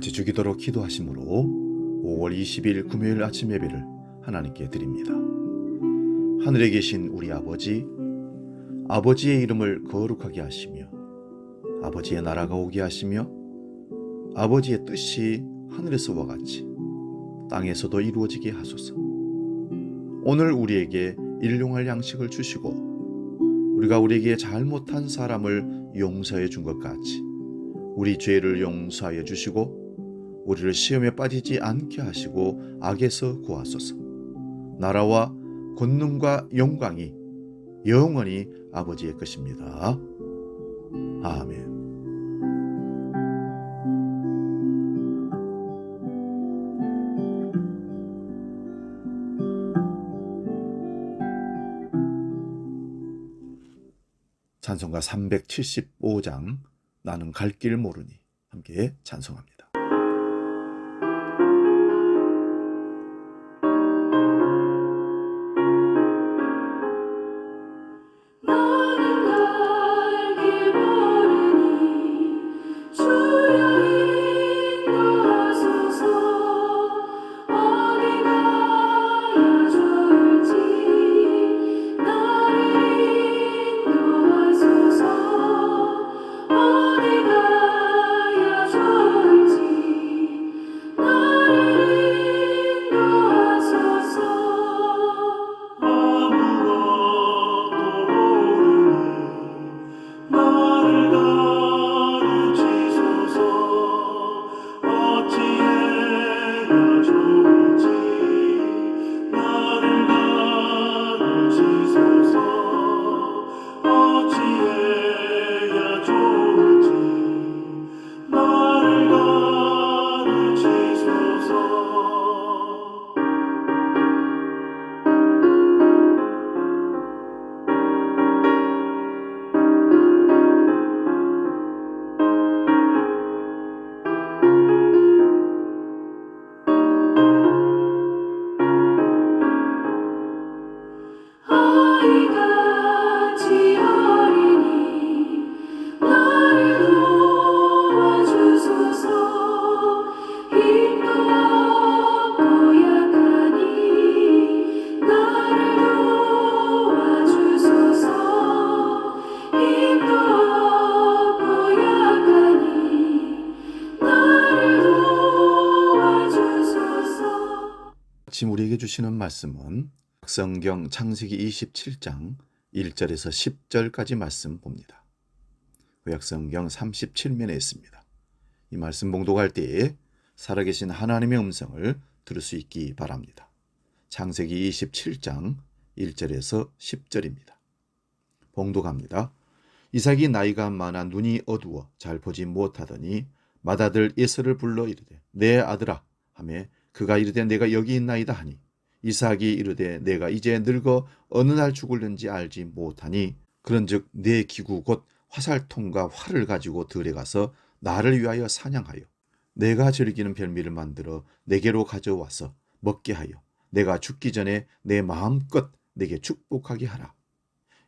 같이 주기도록 기도하심으로 5월 20일 금요일 아침 예배를 하나님께 드립니다. 하늘에 계신 우리 아버지, 아버지의 이름을 거룩하게 하시며 아버지의 나라가 오게 하시며 아버지의 뜻이 하늘에서와 같이 땅에서도 이루어지게 하소서. 오늘 우리에게 일용할 양식을 주시고 우리가 우리에게 잘못한 사람을 용서해 준 것 같이 우리 죄를 용서하여 주시고 우리를 시험에 빠지지 않게 하시고 악에서 구하소서. 나라와 권능과 영광이 영원히 아버지의 것입니다. 아멘. 찬송가 375장 나는 갈 길 모르니 함께 찬송합니다. 지금 우리에게 주시는 말씀은 성경 창세기 27장 1절에서 10절까지 말씀 봅니다. 구약성경 37면에 있습니다. 이 말씀 봉독할 때에 살아계신 하나님의 음성을 들을 수 있기 바랍니다. 창세기 27장 1절에서 10절입니다. 봉독합니다. 이삭이 나이가 많아 눈이 어두워 잘 보지 못하더니 맏아들 에서를 불러 이르되 내 아들아 하매 그가 이르되 내가 여기 있나이다 하니 이삭이 이르되 내가 이제 늙어 어느 날 죽을는지 알지 못하니 그런즉 내 기구 곧 화살통과 활을 가지고 들에 가서 나를 위하여 사냥하여 내가 즐기는 별미를 만들어 내게로 가져와서 먹게 하여 내가 죽기 전에 내 마음껏 내게 축복하게 하라.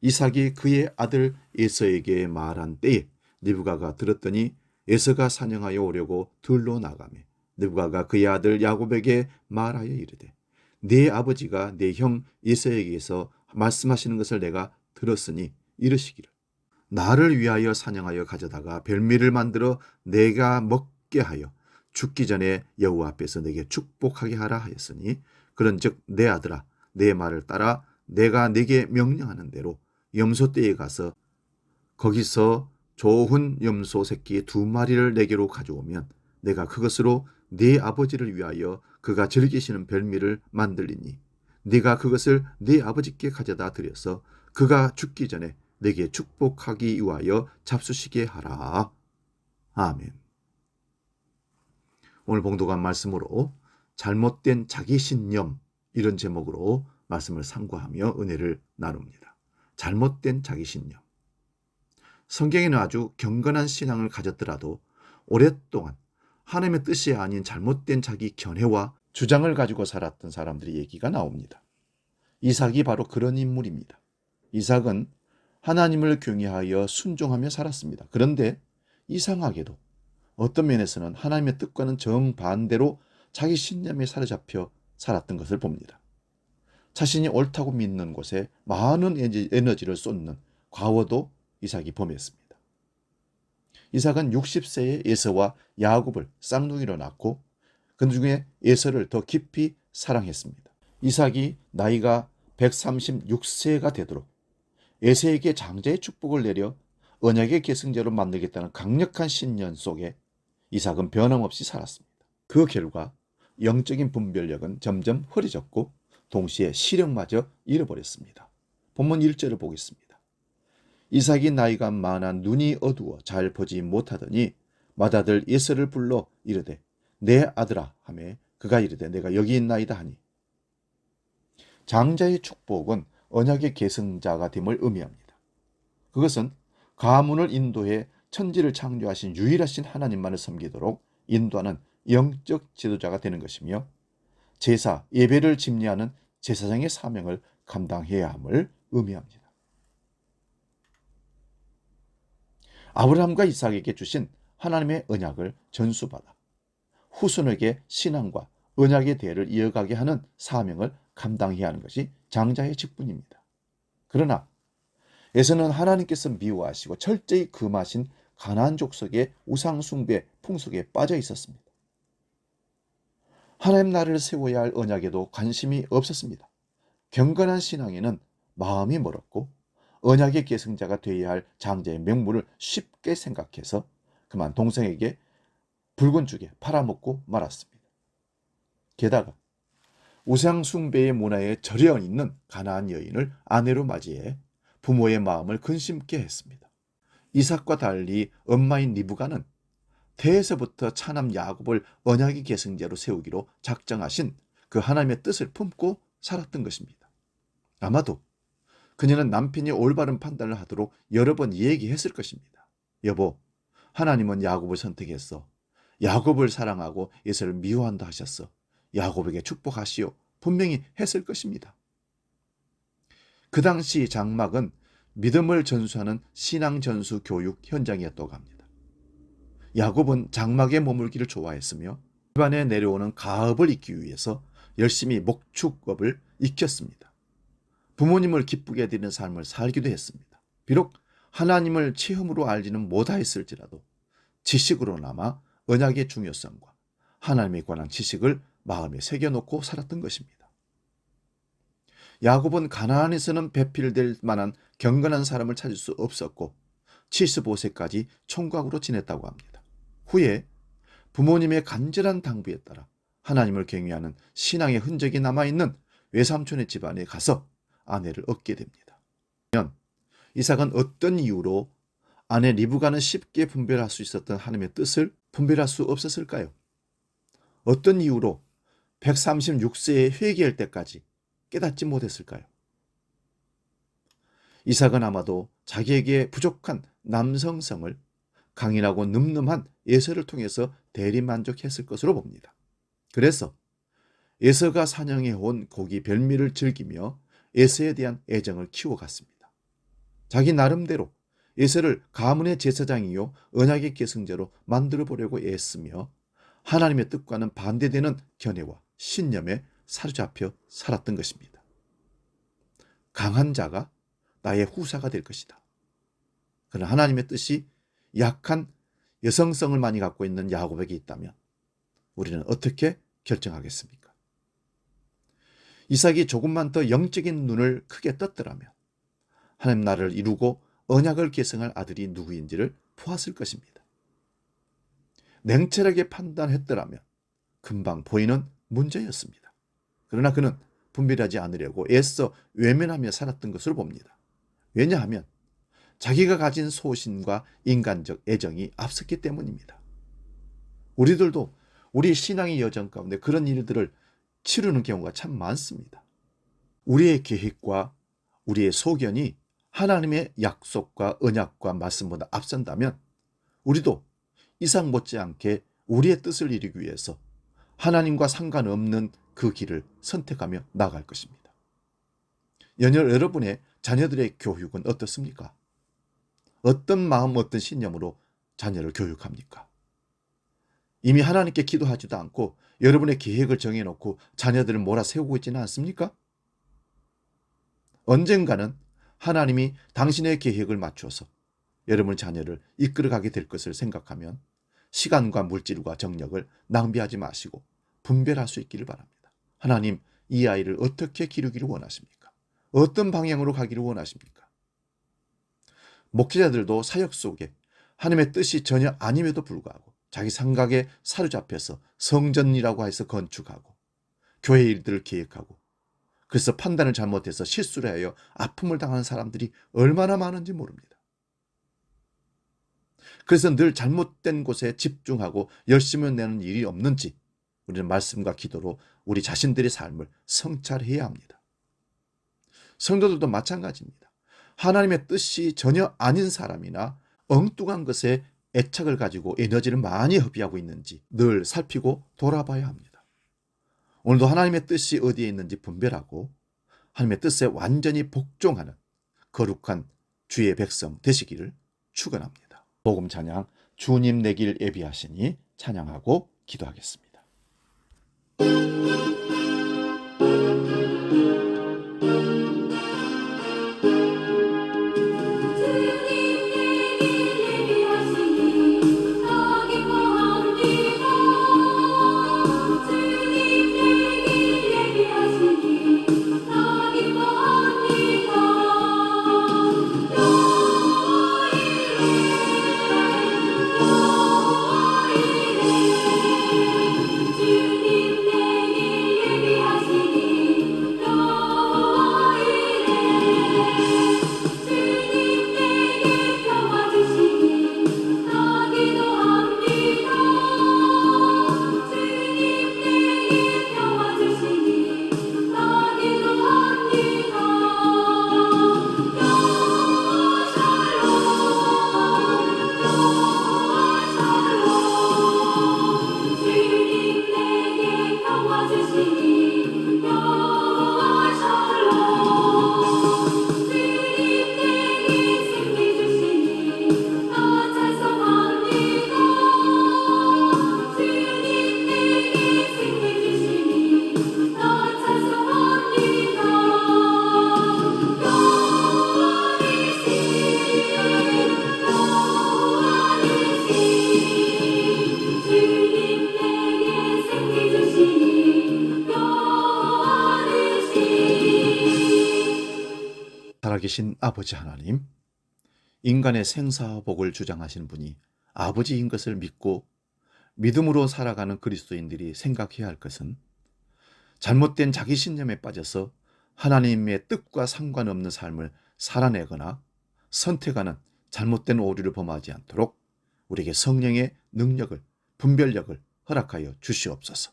이삭이 그의 아들 에서에게 말한 때에 리브가가 들었더니 에서가 사냥하여 오려고 들로 나가매 느부가가 그의 아들 야곱에게 말하여 이르되 네 아버지가 내 형 에서에게서 말씀하시는 것을 내가 들었으니 이르시기를 나를 위하여 사냥하여 가져다가 별미를 만들어 내가 먹게 하여 죽기 전에 여호와 앞에서 내게 축복하게 하라 하였으니 그런즉 내 아들아 내 말을 따라 내가 내게 명령하는 대로 염소떼에 가서 거기서 좋은 염소 새끼 2마리를 내게로 가져오면 내가 그것으로 네 아버지를 위하여 그가 즐기시는 별미를 만들리니 네가 그것을 네 아버지께 가져다 드려서 그가 죽기 전에 내게 축복하기 위하여 잡수시게 하라. 아멘. 오늘 봉독한 말씀으로 잘못된 자기신념 이런 제목으로 말씀을 상고하며 은혜를 나눕니다. 잘못된 자기신념. 성경에는 아주 경건한 신앙을 가졌더라도 오랫동안 하나님의 뜻이 아닌 잘못된 자기 견해와 주장을 가지고 살았던 사람들의 얘기가 나옵니다. 이삭이 바로 그런 인물입니다. 이삭은 하나님을 경외하여 순종하며 살았습니다. 그런데 이상하게도 어떤 면에서는 하나님의 뜻과는 정반대로 자기 신념에 사로잡혀 살았던 것을 봅니다. 자신이 옳다고 믿는 곳에 많은 에너지를 쏟는 과거도 이삭이 범했습니다. 이삭은 60세에 에서와 야곱을 쌍둥이로 낳고 그 중에 에서를 더 깊이 사랑했습니다. 이삭이 나이가 136세가 되도록 에서에게 장자의 축복을 내려 언약의 계승자로 만들겠다는 강력한 신념 속에 이삭은 변함없이 살았습니다. 그 결과 영적인 분별력은 점점 흐려졌고 동시에 시력마저 잃어버렸습니다. 본문 1절을 보겠습니다. 이삭이 나이가 많아 눈이 어두워 잘 보지 못하더니 맏아들 에서를 불러 이르되 내 아들아 하매 그가 이르되 내가 여기 있나이다 하니, 장자의 축복은 언약의 계승자가 됨을 의미합니다. 그것은 가문을 인도해 천지를 창조하신 유일하신 하나님만을 섬기도록 인도하는 영적 지도자가 되는 것이며, 제사, 예배를 집례하는 제사장의 사명을 감당해야 함을 의미합니다. 아브라함과 이삭에게 주신 하나님의 언약을 전수받아 후손에게 신앙과 언약의 대를 이어가게 하는 사명을 감당해야 하는 것이 장자의 직분입니다. 그러나 에서는 하나님께서 미워하시고 철저히 금하신 가나안 족속의 우상 숭배 풍속에 빠져 있었습니다. 하나님 나라를 세워야 할 언약에도 관심이 없었습니다. 경건한 신앙에는 마음이 멀었고 언약의 계승자가 되어야 할 장자의 명분을 쉽게 생각해서 그만 동생에게 붉은 죽에 팔아먹고 말았습니다. 게다가 우상 숭배의 문화에 절여 있는 가나안 여인을 아내로 맞이해 부모의 마음을 근심케 했습니다. 이삭과 달리 엄마인 리브가는 태에서부터 차남 야곱을 언약의 계승자로 세우기로 작정하신 그 하나님의 뜻을 품고 살았던 것입니다. 아마도 그녀는 남편이 올바른 판단을 하도록 여러 번 얘기했을 것입니다. 여보, 하나님은 야곱을 선택했어. 야곱을 사랑하고 에서를 미워한다 하셨어. 야곱에게 축복하시오. 분명히 했을 것입니다. 그 당시 장막은 믿음을 전수하는 신앙 전수 교육 현장이었다고 합니다. 야곱은 장막에 머물기를 좋아했으며 집안에 내려오는 가업을 잇기 위해서 열심히 목축업을 익혔습니다. 부모님을 기쁘게 해드리는 삶을 살기도 했습니다. 비록 하나님을 체험으로 알지는 못하였을지라도 지식으로나마 언약의 중요성과 하나님에 관한 지식을 마음에 새겨놓고 살았던 것입니다. 야곱은 가나안에서는 배필될 만한 경건한 사람을 찾을 수 없었고 75세까지 총각으로 지냈다고 합니다. 후에 부모님의 간절한 당부에 따라 하나님을 경외하는 신앙의 흔적이 남아있는 외삼촌의 집안에 가서 아내를 얻게 됩니다. 이삭은 어떤 이유로 아내 리브가는 쉽게 분별할 수 있었던 하나님의 뜻을 분별할 수 없었을까요? 어떤 이유로 136세에 회개할 때까지 깨닫지 못했을까요? 이삭은 아마도 자기에게 부족한 남성성을 강인하고 늠름한 에서를 통해서 대리만족했을 것으로 봅니다. 그래서 에서가 사냥해온 고기 별미를 즐기며 에서에 대한 애정을 키워갔습니다. 자기 나름대로 에서를 가문의 제사장이요 언약의 계승자로 만들어보려고 애쓰며 하나님의 뜻과는 반대되는 견해와 신념에 사로잡혀 살았던 것입니다. 강한 자가 나의 후사가 될 것이다. 그러나 하나님의 뜻이 약한 여성성을 많이 갖고 있는 야곱에게 있다면 우리는 어떻게 결정하겠습니까? 이삭이 조금만 더 영적인 눈을 크게 떴더라면 하나님 나라를 이루고 언약을 계승할 아들이 누구인지를 보았을 것입니다. 냉철하게 판단했더라면 금방 보이는 문제였습니다. 그러나 그는 분별하지 않으려고 애써 외면하며 살았던 것으로 봅니다. 왜냐하면 자기가 가진 소신과 인간적 애정이 앞섰기 때문입니다. 우리들도 우리 신앙의 여정 가운데 그런 일들을 치르는 경우가 참 많습니다. 우리의 계획과 우리의 소견이 하나님의 약속과 언약과 말씀보다 앞선다면 우리도 이삭 못지않게 우리의 뜻을 이루기 위해서 하나님과 상관없는 그 길을 선택하며 나아갈 것입니다. 여러분의 자녀들의 교육은 어떻습니까? 어떤 마음, 어떤 신념으로 자녀를 교육합니까? 이미 하나님께 기도하지도 않고 여러분의 계획을 정해놓고 자녀들을 몰아세우고 있지는 않습니까? 언젠가는 하나님이 당신의 계획을 맞춰서 여러분 자녀를 이끌어가게 될 것을 생각하면 시간과 물질과 정력을 낭비하지 마시고 분별할 수 있기를 바랍니다. 하나님, 이 아이를 어떻게 기르기를 원하십니까? 어떤 방향으로 가기를 원하십니까? 목회자들도 사역 속에 하나님의 뜻이 전혀 아님에도 불구하고 자기 생각에 사로잡혀서 성전이라고 해서 건축하고 교회 일들을 계획하고 그래서 판단을 잘못해서 실수를 하여 아픔을 당하는 사람들이 얼마나 많은지 모릅니다. 그래서 늘 잘못된 곳에 집중하고 열심을 내는 일이 없는지 우리는 말씀과 기도로 우리 자신들의 삶을 성찰해야 합니다. 성도들도 마찬가지입니다. 하나님의 뜻이 전혀 아닌 사람이나 엉뚱한 것에 애착을 가지고 에너지를 많이 허비하고 있는지 늘 살피고 돌아봐야 합니다. 오늘도 하나님의 뜻이 어디에 있는지 분별하고 하나님의 뜻에 완전히 복종하는 거룩한 주의 백성 되시기를 축원합니다. 복음 찬양 주님 내 길 예비하시니 찬양하고 기도하겠습니다. 살아계신 아버지 하나님, 인간의 생사복을 주장하시는 분이 아버지인 것을 믿고 믿음으로 살아가는 그리스도인들이 생각해야 할 것은 잘못된 자기 신념에 빠져서 하나님의 뜻과 상관없는 삶을 살아내거나 선택하는 잘못된 오류를 범하지 않도록 우리에게 성령의 능력을, 분별력을 허락하여 주시옵소서.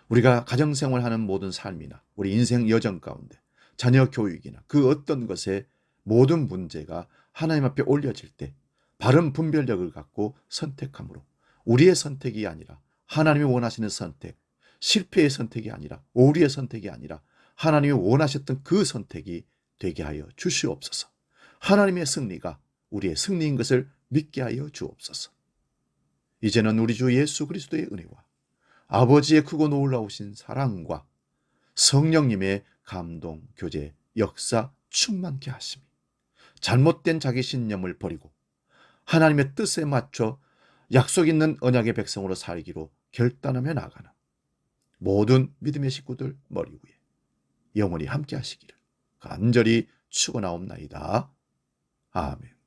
우리가 가정생활하는 모든 삶이나 우리 인생 여정 가운데 자녀 교육이나 그 어떤 것에 모든 문제가 하나님 앞에 올려질 때 바른 분별력을 갖고 선택함으로 우리의 선택이 아니라 하나님이 원하시는 선택, 실패의 선택이 아니라 오류의 선택이 아니라 하나님이 원하셨던 그 선택이 되게 하여 주시옵소서. 하나님의 승리가 우리의 승리인 것을 믿게 하여 주옵소서. 이제는 우리 주 예수 그리스도의 은혜와 아버지의 크고 놀라우신 사랑과 성령님의 감동, 교제, 역사 충만케 하심이 잘못된 자기 신념을 버리고 하나님의 뜻에 맞춰 약속 있는 언약의 백성으로 살기로 결단하며 나가는 모든 믿음의 식구들 머리 위에 영원히 함께 하시기를 간절히 축원하옵나이다. 아멘.